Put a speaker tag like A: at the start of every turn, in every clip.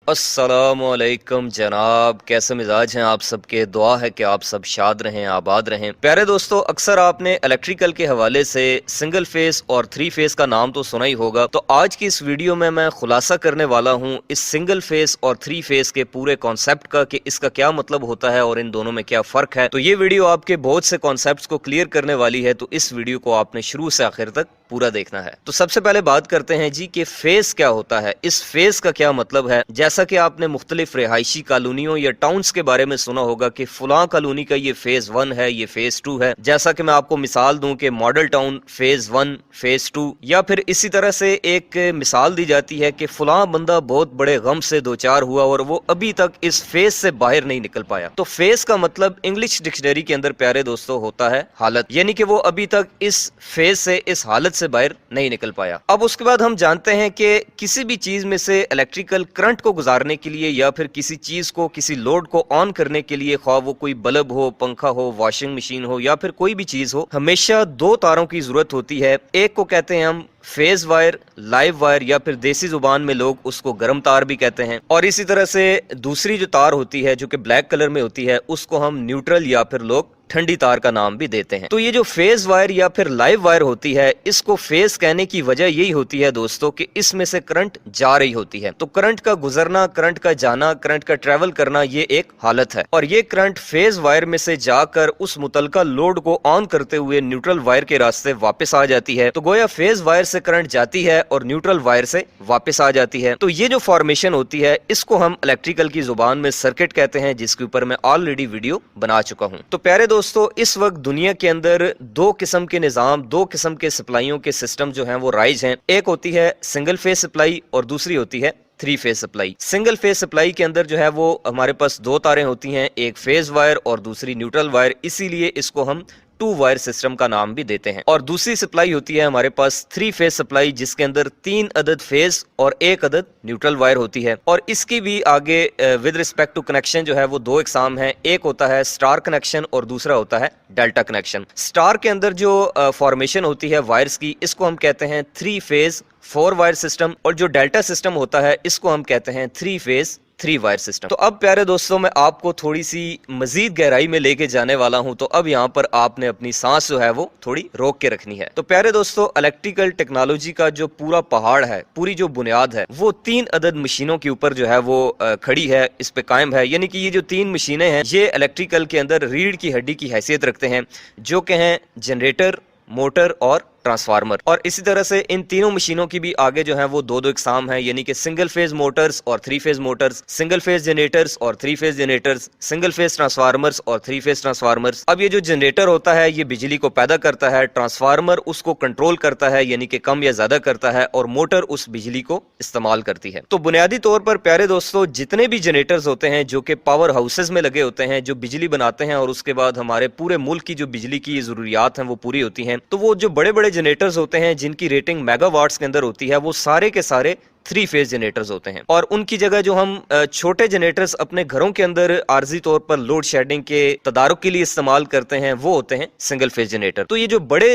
A: अस्सलामुअलैकुम जनाब, कैसे मिजाज हैं आप सबके। दुआ है कि आप सब शाद रहें, आबाद रहें। प्यारे दोस्तों, अक्सर आपने इलेक्ट्रिकल के हवाले से सिंगल फेस और थ्री फेस का नाम तो सुना ही होगा। तो आज की इस वीडियो में मैं खुलासा करने वाला हूं इस सिंगल फेस और थ्री फेस के पूरे कॉन्सेप्ट का कि इसका क्या मतलब होता है और इन दोनों में क्या फर्क है। तो ये वीडियो आपके बहुत से कॉन्सेप्ट को क्लियर करने वाली है, तो इस वीडियो को आपने शुरू से आखिर तक पूरा देखना है। तो सबसे पहले बात करते हैं जी कि फेस क्या होता है, इस फेस का क्या मतलब है। जैसा कि आपने मुख्तलिफ रिहायशी कॉलोनियों या टाउन्स के बारे में सुना होगा कि फुला कॉलोनी का ये फेज 1 है, ये फेज 2 है। जैसा कि मैं आपको मिसाल दूं कि मॉडल टाउन फेज 1, फेज 2, या फिर इसी तरह से एक मिसाल दी जाती है कि फुला बंदा बहुत बड़े गम से दो चार हुआ और वो अभी तक इस फेज से बाहर नहीं निकल पाया। तो फेस का मतलब इंग्लिश डिक्शनरी के अंदर प्यारे दोस्तों होता है हालत, यानी कि वो अभी तक इस फेज से, इस हालत से बाहर नहीं निकल पाया। अब उसके बाद हम जानते हैं कि किसी भी चीज में से इलेक्ट्रिकल करंट को गुजारने के लिए या फिर किसी चीज को, किसी लोड को ऑन करने के लिए, ख्वाह वो कोई बल्ब हो, पंखा हो, वॉशिंग मशीन हो या फिर कोई भी चीज हो, हमेशा दो तारों की जरूरत होती है। एक को कहते हैं हम फेज वायर, लाइव वायर, या फिर देसी जुबान में लोग उसको गर्म तार भी कहते हैं। और इसी तरह से दूसरी जो तार होती है जो कि ब्लैक कलर में होती है, उसको हम न्यूट्रल या फिर लोग ठंडी तार का नाम भी देते हैं। तो ये जो फेज वायर या फिर लाइव वायर होती है, इसको फेज कहने की वजह यही होती है दोस्तों कि इसमें से करंट जा रही होती है। तो करंट का गुजरना, करंट का जाना, करंट का ट्रेवल करना, ये एक हालत है। और ये करंट फेज वायर में से जाकर उस मुतलका लोड को ऑन करते हुए न्यूट्रल वायर के रास्ते वापस आ जाती है। तो गोया फेज वायर से करंट जाती है और न्यूट्रल वायर से वापस आ जाती है। तो ये जो फॉर्मेशन होती है, इसको हम इलेक्ट्रिकल की जुबान में सर्किट कहते हैं, जिसके ऊपर मैं ऑलरेडी वीडियो बना चुका हूं। तो प्यारे दोस्तों, इस वक्त दुनिया के अंदर दो किस्म के निजाम, दो किस्म के सप्लाइयों के सिस्टम जो हैं वो राइज हैं। एक होती है सिंगल फेज सप्लाई और दूसरी होती है three phase supply. Single phase supply के अंदर जो है वो हमारे पास दो तारें होती हैं, एक फेज वायर और दूसरी न्यूट्रल वायर, इसीलिए इसको हम टू वायर सिस्टम का नाम भी देते हैं। और दूसरी सप्लाई होती है हमारे पास थ्री फेज सप्लाई, जिसके अंदर 3 अदद फेज और 1 अदद न्यूट्रल वायर होती है। और इसकी भी आगे विद रिस्पेक्ट टू कनेक्शन जो है वो दो इकसाम है। एक होता है स्टार कनेक्शन और दूसरा होता है डेल्टा कनेक्शन। स्टार के अंदर जो फॉर्मेशन होती है वायर्स की, इसको हम कहते हैं 3 फेज 4 वायर सिस्टम, और जो डेल्टा सिस्टम होता है इसको हम कहते हैं 3 फेज 3 वायर सिस्टम। तो अब प्यारे दोस्तों, मैं आपको थोड़ी सी मजीद गहराई में लेके जाने वाला हूं। तो अब यहाँ पर आपने अपनी सांस जो है वो थोड़ी रोक के रखनी है। तो प्यारे दोस्तों, इलेक्ट्रिकल टेक्नोलॉजी का जो पूरा पहाड़ है, पूरी जो बुनियाद है, वो 3 अदद मशीनों के ऊपर जो है वो खड़ी है, इस पे कायम है। यानी कि ये जो 3 मशीनें हैं, ये इलेक्ट्रिकल के अंदर रीढ़ की हड्डी की हैसियत रखते हैं, जो कि हैं जनरेटर, मोटर और ट्रांसफार्मर। और इसी तरह से इन तीनों मशीनों की भी आगे जो है वो दो दो इकसाम है, यानी कि सिंगल फेज मोटर्स और 3 phase Motors, single phase generators और 3 phase generators, single phase transformers और 3 फेज ट्रांसफार्मर्स। अब ये जो जनरेटर होता है ये बिजली को पैदा करता है, ट्रांसफार्मर उसको कंट्रोल करता है, यानी कि कम या ज्यादा करता है, और मोटर उस बिजली को इस्तेमाल करती है। तो बुनियादी तौर पर प्यारे दोस्तों, जितने भी जनरेटर्स होते हैं जो कि पावर हाउसेज में लगे होते हैं, जो बिजली बनाते हैं और उसके बाद हमारे पूरे मुल्क की जो बिजली की जरूरियात हैं वो पूरी होती हैं, तो वो जो बड़े बड़े जनरेटर्स होते हैं जिनकी रेटिंग मेगावाट्स के अंदर होती है, वो सारे के सारे 3 फेज जनरेटर्स होते हैं। और उनकी जगह जो हम छोटे जनरेटर्स अपने घरों के अंदर आर्जी तौर पर लोड शेडिंग के तदारुक के लिए इस्तेमाल करते हैं, वो होते हैं सिंगल फेज जनरेटर। तो ये जो बड़े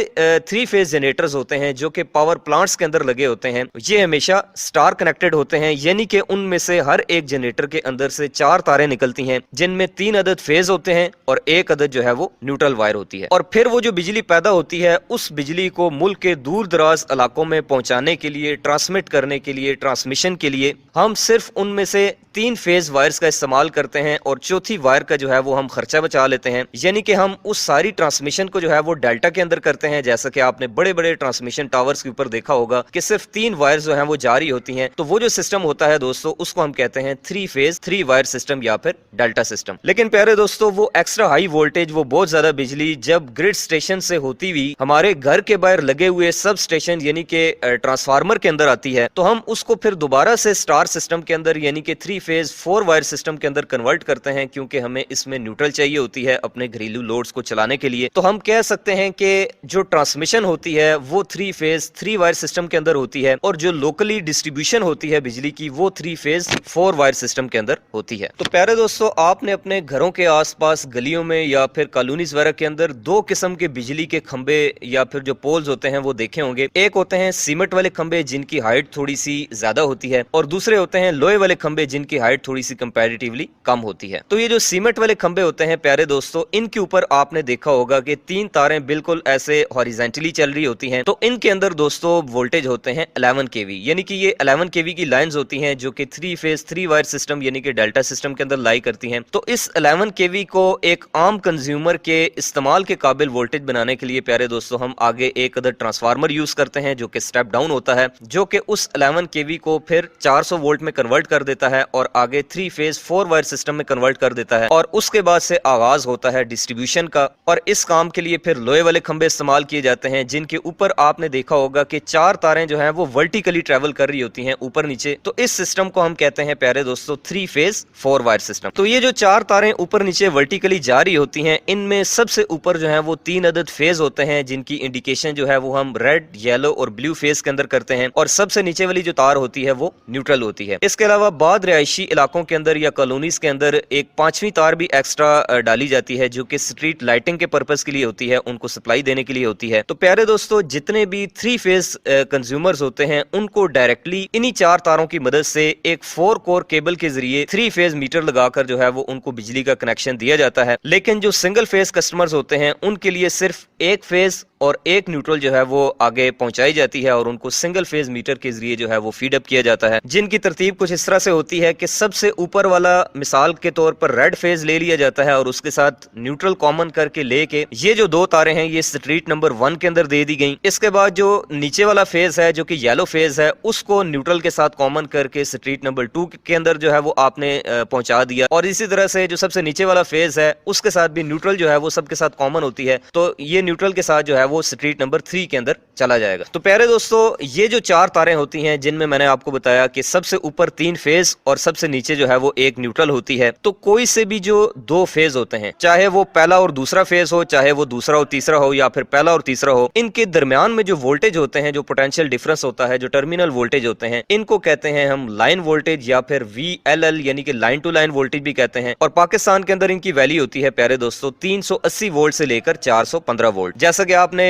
A: 3 फेज जनरेटर्स होते हैं जो कि पावर प्लांट्स के अंदर लगे होते हैं, ये हमेशा स्टार कनेक्टेड होते हैं, यानी कि उनमें से हर एक जनरेटर के अंदर से 4 तारें निकलती हैं, जिनमें 3 अदद फेज होते हैं और 1 अदद जो है वो न्यूट्रल वायर होती है। और फिर वो जो बिजली पैदा होती है, उस बिजली को मुल्क के दूर दराज इलाकों में पहुंचाने के लिए, ट्रांसमिट करने के लिए, ट्रांसमिशन के लिए हम सिर्फ उनमें से 3 फेज वायर्स का इस्तेमाल करते हैं और चौथी वायर का जो है वो हम खर्चा बचा लेते हैं। यानी कि हम उस सारी ट्रांसमिशन को जो है वो डेल्टा के अंदर करते हैं, जैसा कि आपने बड़े बड़े ट्रांसमिशन टावर्स के ऊपर देखा होगा कि सिर्फ 3 वायर्स जो है वो जारी होती हैं। तो वो जो सिस्टम होता है दोस्तों, उसको हम कहते हैं 3 फेज 3 वायर सिस्टम या फिर डेल्टा सिस्टम। लेकिन प्यारे दोस्तों, वो एक्स्ट्रा हाई वोल्टेज, वो बहुत ज्यादा बिजली जब ग्रिड स्टेशन से होती हुई हमारे घर के बाहर लगे हुए सब स्टेशन यानी कि ट्रांसफार्मर के अंदर आती है, तो हम उसको फिर दोबारा से स्टार सिस्टम के अंदर यानी कि 3 फेज 4 वायर सिस्टम के अंदर कन्वर्ट करते हैं, क्योंकि हमें इसमें न्यूट्रल चाहिए होती है अपने घरेलू लोड्स को चलाने के लिए। तो हम कह सकते हैं कि जो ट्रांसमिशन होती है वो 3 फेज 3 वायर सिस्टम के अंदर होती है, और जो लोकली डिस्ट्रीब्यूशन होती है बिजली की, वो 3 फेज 4 वायर सिस्टम के अंदर होती है। तो प्यारे दोस्तों, आपने अपने घरों के आसपास गलियों में या फिर कॉलोनीज वगैरह के अंदर दो किस्म के बिजली के खंबे या फिर जो पोल्स होते हैं वो देखे होंगे। एक होते हैं सीमेंट वाले खंबे जिनकी हाइट थोड़ी सी ज्यादा होती है, और दूसरे होते हैं लोहे वाले खंबे जिनकी हाइट थोड़ी सी कंपैरेटिवली कम होती है। तो ये जो सीमेंट वाले खंबे होते हैं प्यारे दोस्तों, इनके ऊपर आपने देखा होगा कि 3 तारें बिल्कुल ऐसे हॉरिजेंटली चल रही होती हैं। तो इनके अंदर दोस्तों वोल्टेज होते हैं 11 केवी, यानी कि ये 11 केवी की लाइंस होती हैं जो कि 3 फेज 3 वायर सिस्टम यानी कि डेल्टा सिस्टम के अंदर लाई करती हैं। तो इस 11 केवी को एक आम कंज्यूमर के इस्तेमाल के काबिल वोल्टेज बनाने के लिए प्यारे दोस्तों हम आगे एक अदर ट्रांसफार्मर यूज करते हैं जो कि स्टेप डाउन होता है, जो कि उस 11 केवी को फिर 400 वोल्ट में कन्वर्ट कर देता है और आगे 3 फेज 4 वायर सिस्टम में कन्वर्ट कर देता है, और उसके बाद से आगाज होता है डिस्ट्रीब्यूशन का। और इस काम के लिए फिर लोहे वाले खंबे इस्तेमाल किए जाते हैं जिनके ऊपर आपने देखा होगा कि 4 तारें जो हैं वो वर्टिकली ट्रेवल कर रही होती हैं ऊपर नीचे। तो इस सिस्टम को हम कहते हैं प्यारे दोस्तों 3 फेज 4 वायर सिस्टम। तो ये जो 4 तारें ऊपर नीचे वर्टिकली जा रही होती हैं, इनमें सबसे ऊपर जो है वो 3 अदद फेज होते हैं जिनकी इंडिकेशन जो है वो हम रेड, येलो और ब्लू फेज के अंदर करते हैं, और सबसे नीचे वाली जो तार होती है वो न्यूट्रल होती है। इसके अलावा बाद रिहायशी इलाकों के अंदर या कॉलोनीज के अंदर एक 5वीं तार भी एक्स्ट्रा डाली जाती है जो कि स्ट्रीट लाइटिंग के पर्पस के लिए होती है, उनको सप्लाई देने के लिए होती है। तो प्यारे दोस्तों जितने भी 3 फेज कंज्यूमर्स होते हैं उनको डायरेक्टली इन्हीं 4 तारों की मदद से एक 4 कोर केबल के जरिए 3 फेज मीटर लगाकर जो है वो उनको बिजली का कनेक्शन दिया जाता है। लेकिन जो सिंगल फेज कस्टमर्स होते हैं उनके लिए सिर्फ एक फेज और एक न्यूट्रल जो है वो आगे पहुंचाई जाती है और उनको सिंगल फेज मीटर के जरिए जो है वो फीड अप किया जाता है, जिनकी तरतीब कुछ इस तरह से होती है कि सबसे ऊपर वाला मिसाल के तौर पर रेड फेज ले लिया जाता है और उसके साथ न्यूट्रल कॉमन करके लेके ये जो 2 तारें हैं ये स्ट्रीट नंबर 1 के अंदर दे दी गई। इसके बाद जो नीचे वाला फेज है जो कि येलो फेज है उसको न्यूट्रल के साथ कॉमन करके स्ट्रीट नंबर 2 के अंदर जो है वो आपने पहुंचा दिया, और इसी तरह से जो सबसे नीचे वाला फेज है उसके साथ भी न्यूट्रल जो है वो सबके साथ कॉमन होती है, तो ये न्यूट्रल के साथ जो है वो स्ट्रीट नंबर 3 के अंदर चला जाएगा। तो प्यारे दोस्तों ये जो 4 तारें होती हैं जिनमें मैंने आपको बताया कि सबसे ऊपर 3 फेज और सबसे नीचे जो है वो एक न्यूट्रल होती है, तो कोई से भी जो 2 फेज होते हैं, चाहे वो पहला और दूसरा फेज हो, चाहे वो दूसरा और तीसरा हो, या फिर पहला और तीसरा हो, इनके दरमियान में जो वोल्टेज होते हैं, जो पोटेंशियल डिफरेंस होता है, जो टर्मिनल वोल्टेज होते हैं, इनको कहते हैं हम लाइन वोल्टेज या फिर VLL यानी कि लाइन टू लाइन वोल्टेज भी कहते हैं। और पाकिस्तान के अंदर इनकी वैल्यू होती है प्यारे दोस्तों 380 वोल्ट से लेकर 415 वोल्ट। जैसा कि आपने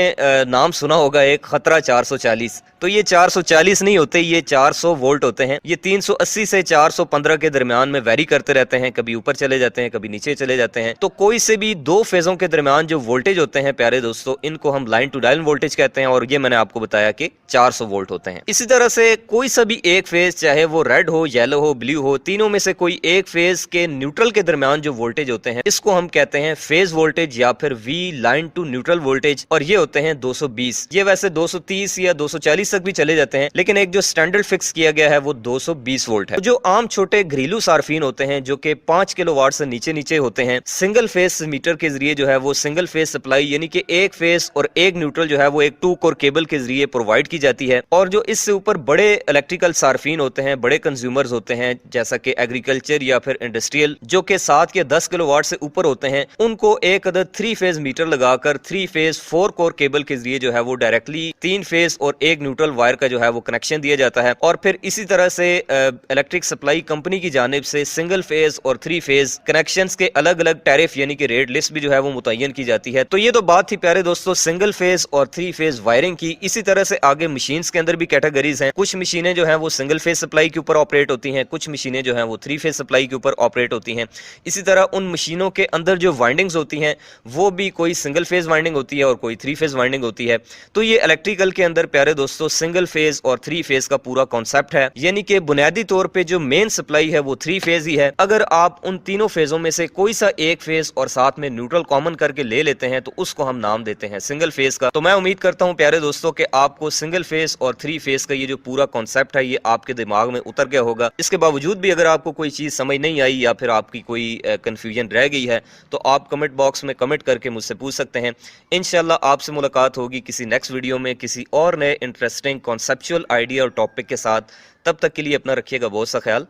A: नाम सुना होगा एक खतरा 440, तो ये 440 नहीं होते, ये 400 वोल्ट होते हैं। ये 380 से 415 के दरमियान में वेरी करते रहते हैं, कभी ऊपर चले जाते हैं, कभी नीचे चले जाते हैं। तो कोई से भी 2 फेजों के दरमियान जो वोल्टेज होते हैं प्यारे दोस्तों, इनको हम लाइन टू लाइन वोल्टेज कहते हैं, और ये मैंने आपको बताया कि 400 वोल्ट होते हैं। इसी तरह से कोई सा भी एक फेज, चाहे वो रेड हो, येलो हो, ब्लू हो, तीनों में से कोई एक फेज के न्यूट्रल के दरमियान जो वोल्टेज होते हैं इसको हम कहते हैं फेज वोल्टेज या फिर V line to neutral voltage, और ये होते हैं 220। ये वैसे 230 या 240 तक भी चले जाते हैं, लेकिन एक जो स्टैंडर्ड फिक्स किया गया है वो 220 वोल्ट है। तो जो आम छोटे घरेलू सार्फिन होते हैं जो कि 5 किलोवाट से नीचे नीचे होते हैं, सिंगल फेज मीटर के जरिए जो है वो सिंगल फेज सप्लाई यानी कि एक फेज और एक न्यूट्रल जो है वो एक 2 कोर केबल के जरिए प्रोवाइड की जाती है। और जो इससे ऊपर बड़े इलेक्ट्रिकल सार्फिन होते हैं, बड़े कंज्यूमर्स होते हैं, जैसा कि एग्रीकल्चर या फिर इंडस्ट्रियल, जो कि 7 या 10 किलोवाट से ऊपर होते हैं, उनको एक अदद 3 फेज मीटर लगाकर 3 फेज 4 कोर केबल के जरिए जो है वो डायरेक्टली 3 फेज और एक न्यूट्रल वायर का जो है वो कनेक्शन दिया जाता है। और फिर इसी तरह से इलेक्ट्रिक सप्लाई कंपनी की जानिब से सिंगल फेज और 3 फेज कनेक्शंस के अलग अलग टैरिफ यानी कि रेट लिस्ट भी जो है वो मुतय्यन की जाती है। तो ये तो बात थी प्यारे दोस्तों सिंगल फेज और 3 फेज वायरिंग की। इसी तरह से आगे मशीन्स के अंदर भी कैटेगरीज हैं। कुछ मशीनें जो हैं वो सिंगल फेज सप्लाई के ऊपर ऑपरेट होती हैं, कुछ मशीनें जो हैं वो 3 फेज सप्लाई के ऊपर ऑपरेट होती हैं। इसी तरह उन मशीनों के अंदर जो वाइंडिंग्स होती हैं वो भी कोई सिंगल फेज वाइंडिंग होती है और कोई 3 फेज वाइंडिंग होती है। तो ये इलेक्ट्रिकल के अंदर प्यारे दोस्तों सिंगल फेज और 3 फेज का पूरा कॉन्सेप्ट है, यानी कि बुनियादी तौर पे जो मेन सप्लाई है वो 3 फेज ही है। अगर आप उन तीनों फेजों में से कोई सा एक फेज और साथ में न्यूट्रल कॉमन करके ले लेते हैं तो उसको हम नाम देते हैं सिंगल फेज का। तो मैं उम्मीद करता हूं प्यारे दोस्तों कि आपको सिंगल फेज और 3 फेज का ये जो पूरा कॉन्सेप्ट है ये आपके दिमाग में उतर गया होगा। इसके बावजूद भी अगर आपको कोई चीज समझ नहीं आई या फिर आपकी कोई कंफ्यूजन रह गई है तो आप कमेंट बॉक्स में कमेंट करके मुझसे पूछ सकते हैं। इंशाल्लाह आपसे मुलाकात होगी किसी नेक्स्ट वीडियो में किसी और नए इंटरेस्टिंग कॉन्सेप्चुअल आइडिया और टॉपिक के साथ। तब तक के लिए अपना रखिएगा बहुत सा ख्याल।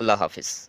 A: अल्लाह हाफिज।